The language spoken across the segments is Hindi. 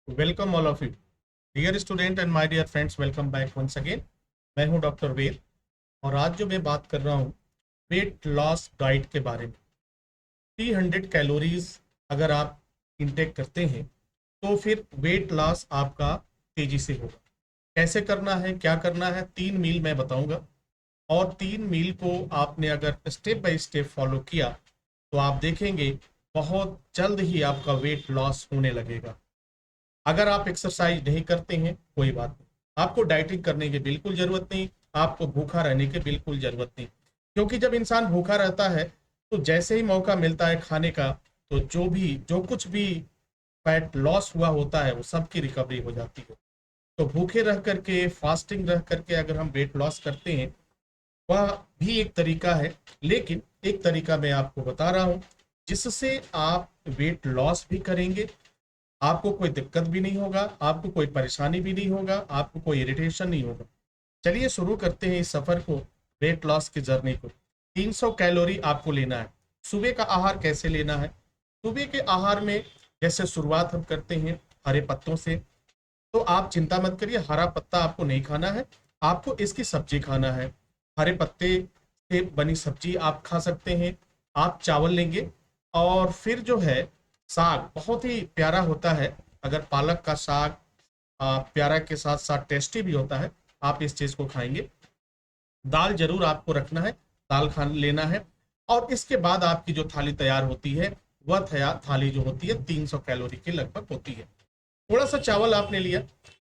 Welcome all of you dear student and my dear friends, welcome back once again. मैं हूं डॉक्टर वेद और आज जो मैं बात कर रहा हूं वेट लॉस डाइट के बारे में। 300 कैलोरीज अगर आप इंटेक करते हैं तो फिर वेट लॉस आपका तेजी से होगा। कैसे करना है, क्या करना है, 3 मील मैं बताऊंगा और 3 मील को आपने अगर स्टेप बाय स्टेप फॉलो किया तो आप देखेंगे बहुत जल्द ही आपका वेट लॉस होने लगेगा। अगर आप एक्सरसाइज नहीं करते हैं कोई बात नहीं, आपको डाइटिंग करने की बिल्कुल जरूरत नहीं, आपको भूखा रहने की बिल्कुल जरूरत नहीं। क्योंकि जब इंसान भूखा रहता है तो जैसे ही मौका मिलता है खाने का तो जो कुछ भी फैट लॉस हुआ होता है वो सब की रिकवरी हो जाती है। तो भूखे रह करके, फास्टिंग रह करके अगर हम वेट लॉस करते हैं वह भी एक तरीका है, लेकिन एक तरीका मैं आपको बता रहा हूं जिससे आप वेट लॉस भी करेंगे, आपको कोई दिक्कत भी नहीं होगा, आपको कोई परेशानी भी नहीं होगा, आपको कोई इरिटेशन नहीं होगा। चलिए शुरू करते हैं इस सफर को, वेट लॉस की जर्नी को। 300 कैलोरी आपको लेना है। सुबह का आहार कैसे लेना है? सुबह के आहार में जैसे शुरुआत हम करते हैं हरे पत्तों से, तो आप चिंता मत करिए, हरा पत्ता आपको नहीं खाना है, आपको इसकी सब्जी खाना है। हरे पत्ते से बनी सब्जी आप खा सकते हैं। आप चावल लेंगे और फिर जो है साग बहुत ही प्यारा होता है। अगर पालक का साग प्यारा के साथ साथ टेस्टी भी होता है, आप इस चीज को खाएंगे। दाल जरूर आपको रखना है, दाल खा लेना है। और इसके बाद आपकी जो थाली तैयार होती है वह थाली जो होती है 300 कैलोरी के लगभग होती है। थोड़ा सा चावल आपने लिया,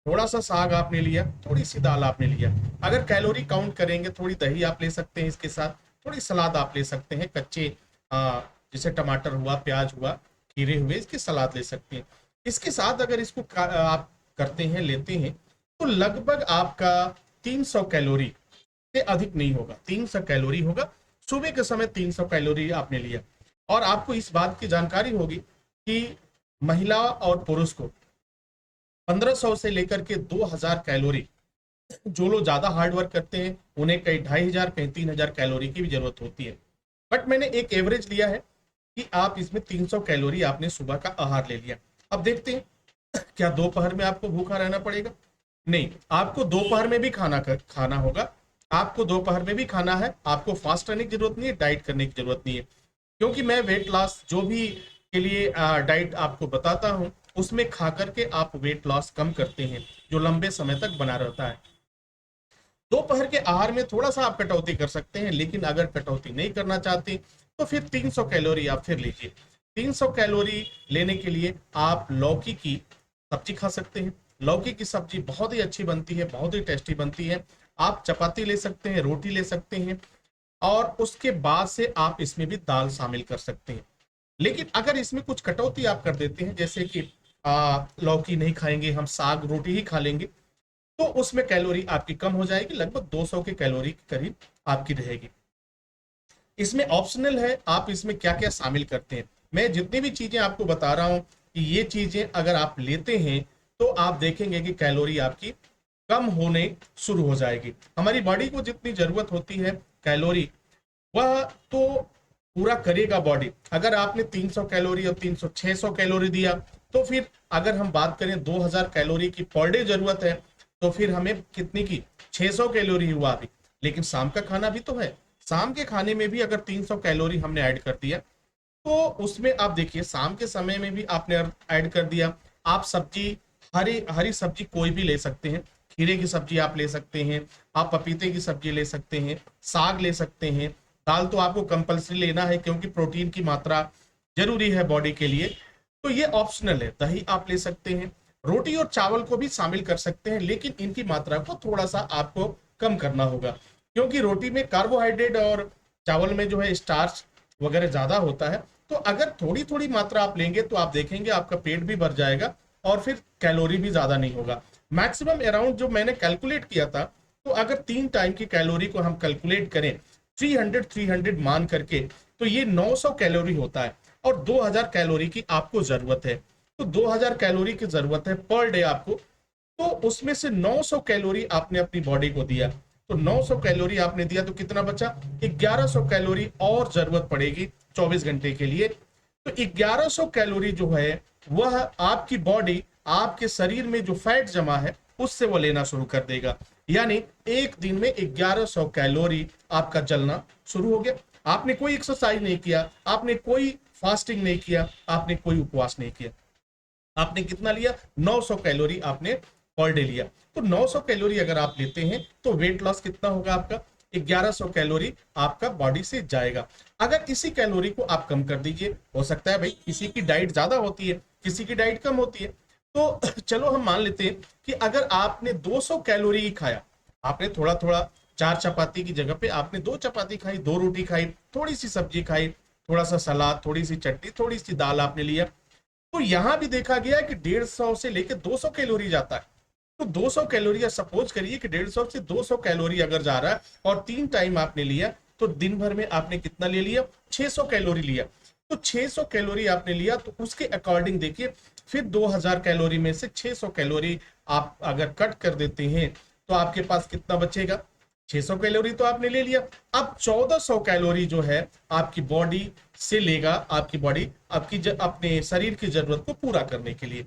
थोड़ा सा साग आपने लिया, थोड़ी सी दाल आपने लिया। अगर कैलोरी काउंट करेंगे थोड़ी दही आप ले सकते हैं, इसके साथ थोड़ी सलाद आप ले सकते हैं, कच्चे जैसे टमाटर हुआ, प्याज हुआ, खीरे हुए, इसकी सलाद ले सकते हैं। इसके साथ अगर इसको आप करते हैं, लेते हैं, तो लगभग आपका 300 कैलोरी से अधिक नहीं होगा, 300 कैलोरी होगा। सुबह के समय 300 कैलोरी आपने लिया। और आपको इस बात की जानकारी होगी कि महिला और पुरुष को 1500 से लेकर के 2000 कैलोरी, जो लोग ज्यादा हार्ड वर्क करते हैं उन्हें कई 2500 कहीं 3000 कैलोरी की भी जरूरत होती है। बट मैंने एक एवरेज लिया है कि आप इसमें 300 कैलोरी आपने सुबह का आहार ले लिया। अब देखते हैं क्या दोपहर में आपको भूखा रहना पड़ेगा? नहीं, आपको दोपहर में भी खाना होगा। आपको दोपहर में भी खाना है, आपको फास्ट रहने की जरूरत नहीं है, डाइट करने की जरूरत नहीं है। क्योंकि मैं वेट लॉस जो भी के लिए डाइट आपको बताता हूँ उसमें खा करके आप वेट लॉस कम करते हैं जो लंबे समय तक बना रहता है। दोपहर के आहार में थोड़ा सा आप कटौती कर सकते हैं, लेकिन अगर कटौती नहीं करना चाहते तो फिर 300 कैलोरी आप फिर लीजिए। 300 कैलोरी लेने के लिए आप लौकी की सब्जी खा सकते हैं। लौकी की सब्जी बहुत ही अच्छी बनती है, बहुत ही टेस्टी बनती है। आप चपाती ले सकते हैं, रोटी ले सकते हैं, और उसके बाद से आप इसमें भी दाल शामिल कर सकते हैं। लेकिन अगर इसमें कुछ कटौती आप कर देते हैं, जैसे कि लौकी नहीं खाएंगे, हम साग रोटी ही खा लेंगे, तो उसमें कैलोरी आपकी कम हो जाएगी, लगभग 200 के कैलोरी के करीब आपकी रहेगी। इसमें ऑप्शनल है आप इसमें क्या क्या शामिल करते हैं। मैं जितनी भी चीजें आपको बता रहा हूं कि ये चीजें अगर आप लेते हैं तो आप देखेंगे कि कैलोरी आपकी कम होने शुरू हो जाएगी। हमारी बॉडी को जितनी जरूरत होती है कैलोरी, वह तो पूरा करेगा बॉडी। अगर आपने 300 कैलोरी और 300 600 कैलोरी दिया तो फिर अगर हम बात करें 2000 कैलोरी की पर डे जरूरत है तो फिर हमें कितनी की 600 कैलोरी हुआ अभी। लेकिन शाम का खाना भी तो है, शाम के खाने में भी अगर 300 कैलोरी हमने ऐड कर दिया तो उसमें आप देखिए शाम के समय में भी आपने ऐड कर दिया। आप सब्जी, हरी हरी सब्जी कोई भी ले सकते हैं, खीरे की सब्जी आप ले सकते हैं, आप पपीते की सब्जी ले सकते हैं, साग ले सकते हैं। दाल तो आपको कंपल्सरी लेना है क्योंकि प्रोटीन की मात्रा जरूरी है बॉडी के लिए, तो ये ऑप्शनल है। दही आप ले सकते हैं, रोटी और चावल को भी शामिल कर सकते हैं, लेकिन इनकी मात्रा को थोड़ा सा आपको कम करना होगा क्योंकि रोटी में कार्बोहाइड्रेट और चावल में जो है स्टार्च वगैरह ज्यादा होता है। तो अगर थोड़ी थोड़ी मात्रा आप लेंगे तो आप देखेंगे आपका पेट भी भर जाएगा और फिर कैलोरी भी ज्यादा नहीं होगा। मैक्सिमम अराउंड जो मैंने कैलकुलेट किया था, तो अगर 3 टाइम की कैलोरी को हम कैलकुलेट करें 300 मान करके, तो ये 900 कैलोरी होता है और 2000 कैलोरी की आपको जरूरत है। तो 2000 कैलोरी की जरूरत है पर डे आपको, तो उसमें से 900 कैलोरी आपने अपनी बॉडी को दिया। तो 900 कैलोरी आपने दिया तो कितना बचा? 1100 कैलोरी और जरूरत पड़ेगी 24 घंटे के लिए। तो 1100 कैलोरी जो है वह आपकी बॉडी आपके शरीर में जो फैट जमा है उससे वो लेना शुरू कर देगा। यानी एक दिन में 1100 कैलोरी आपका जलना शुरू हो गया। आपने कोई एक्सरसाइज नहीं किया, आपने कोई फास्टिंग नहीं किया, आपने कोई उपवास नहीं किया, आपने कितना लिया? 900 कैलोरी आपने पर डे लिया। तो 900 कैलोरी अगर आप लेते हैं तो वेट लॉस कितना होगा आपका? 1100 कैलोरी आपका बॉडी से जाएगा। अगर इसी कैलोरी को आप कम कर दीजिए, हो सकता है भाई किसी की डाइट ज्यादा होती है, किसी की डाइट कम होती है, तो चलो हम मान लेते हैं कि अगर आपने 200 कैलोरी ही खाया, आपने थोड़ा थोड़ा, 4 चपाती की जगह पे आपने 2 चपाती खाई, 2 रोटी खाई, थोड़ी सी सब्जी खाई, थोड़ा सा सलाद, थोड़ी सी चटनी, थोड़ी सी दाल आपने लिया, तो यहां भी देखा गया है कि 150 से लेकर 200 कैलोरी जाता है। तो 200 कैलोरी, सपोज करिए कि 150 से 200 कैलोरी अगर जा रहा है और 3 टाइम आपने लिया, तो दिन भर में आपने कितना ले लिया? 600 कैलोरी लिया। तो 600 कैलोरी आपने लिया, तो उसके अकॉर्डिंग देखिए, फिर 2000 कैलोरी में से 600 कैलोरी आप अगर कट कर देते हैं तो आपके पास कितना बचेगा? 600 कैलोरी तो आपने ले लिया। अब 1400 कैलोरी जो है आपकी बॉडी से लेगा, आपकी बॉडी आपकी अपने शरीर की जरूरत को पूरा करने के लिए।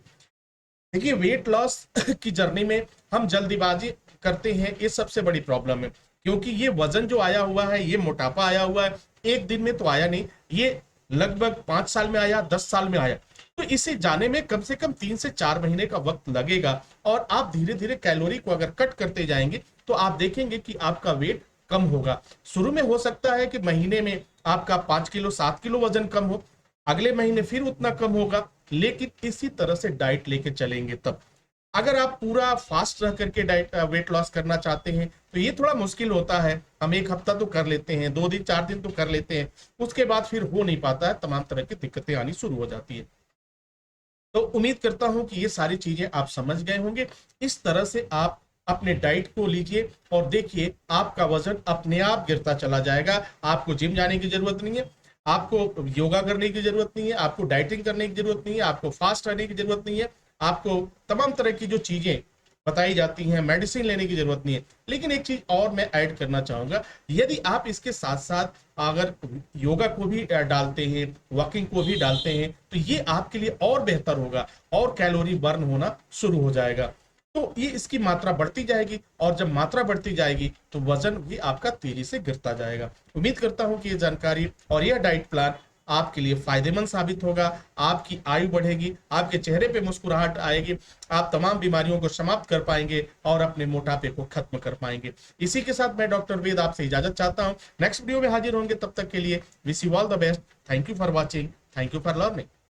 देखिए, वेट लॉस की जर्नी में हम जल्दीबाजी करते हैं, ये सबसे बड़ी प्रॉब्लम है। क्योंकि ये वजन जो आया हुआ है, ये मोटापा आया हुआ है, एक दिन में तो आया नहीं, ये लगभग 5 साल में आया, 10 साल में आया। तो इसे जाने में कम से कम 3 से 4 महीने का वक्त लगेगा। और आप धीरे धीरे कैलोरी को अगर कट करते जाएंगे तो आप देखेंगे कि आपका वेट कम होगा। शुरू में हो सकता है कि महीने में आपका 5 किलो 7 किलो वजन कम हो, अगले महीने फिर उतना कम होगा, लेकिन इसी तरह से डाइट लेके चलेंगे तब। अगर आप पूरा फास्ट रह करके डाइट वेट लॉस करना चाहते हैं तो ये थोड़ा मुश्किल होता है। हम एक हफ्ता तो कर लेते हैं, 2 दिन 4 दिन तो कर लेते हैं, उसके बाद फिर हो नहीं पाता है, तमाम तरह की दिक्कतें आनी शुरू हो जाती है। तो उम्मीद करता हूं कि ये सारी चीजें आप समझ गए होंगे। इस तरह से आप अपने डाइट को लीजिए और देखिए आपका वजन अपने आप गिरता चला जाएगा। आपको जिम जाने की जरूरत नहीं है, आपको योगा करने की जरूरत नहीं है, आपको डाइटिंग करने की जरूरत नहीं है, आपको फास्ट रहने की जरूरत नहीं है, आपको तमाम तरह की जो चीजें बताई जाती हैं, मेडिसिन लेने की जरूरत नहीं है। लेकिन एक चीज और मैं ऐड करना चाहूंगा, यदि आप इसके साथ साथ अगर योगा को भी डालते हैं, वॉकिंग को भी डालते हैं, तो ये आपके लिए और बेहतर होगा और कैलोरी बर्न होना शुरू हो जाएगा। तो ये इसकी मात्रा बढ़ती जाएगी और जब मात्रा बढ़ती जाएगी तो वजन भी आपका तेजी से गिरता जाएगा। उम्मीद करता हूं कि ये जानकारी और यह डाइट प्लान आपके लिए फायदेमंद साबित होगा। आपकी आयु बढ़ेगी, आपके चेहरे पे मुस्कुराहट आएगी, आप तमाम बीमारियों को समाप्त कर पाएंगे और अपने मोटापे को खत्म कर पाएंगे। इसी के साथ मैं डॉक्टर वेद आपसे इजाजत चाहता हूं। नेक्स्ट वीडियो में हाजिर होंगे, तब तक के लिए wish you all the best. Thank you for watching, thank you for learning.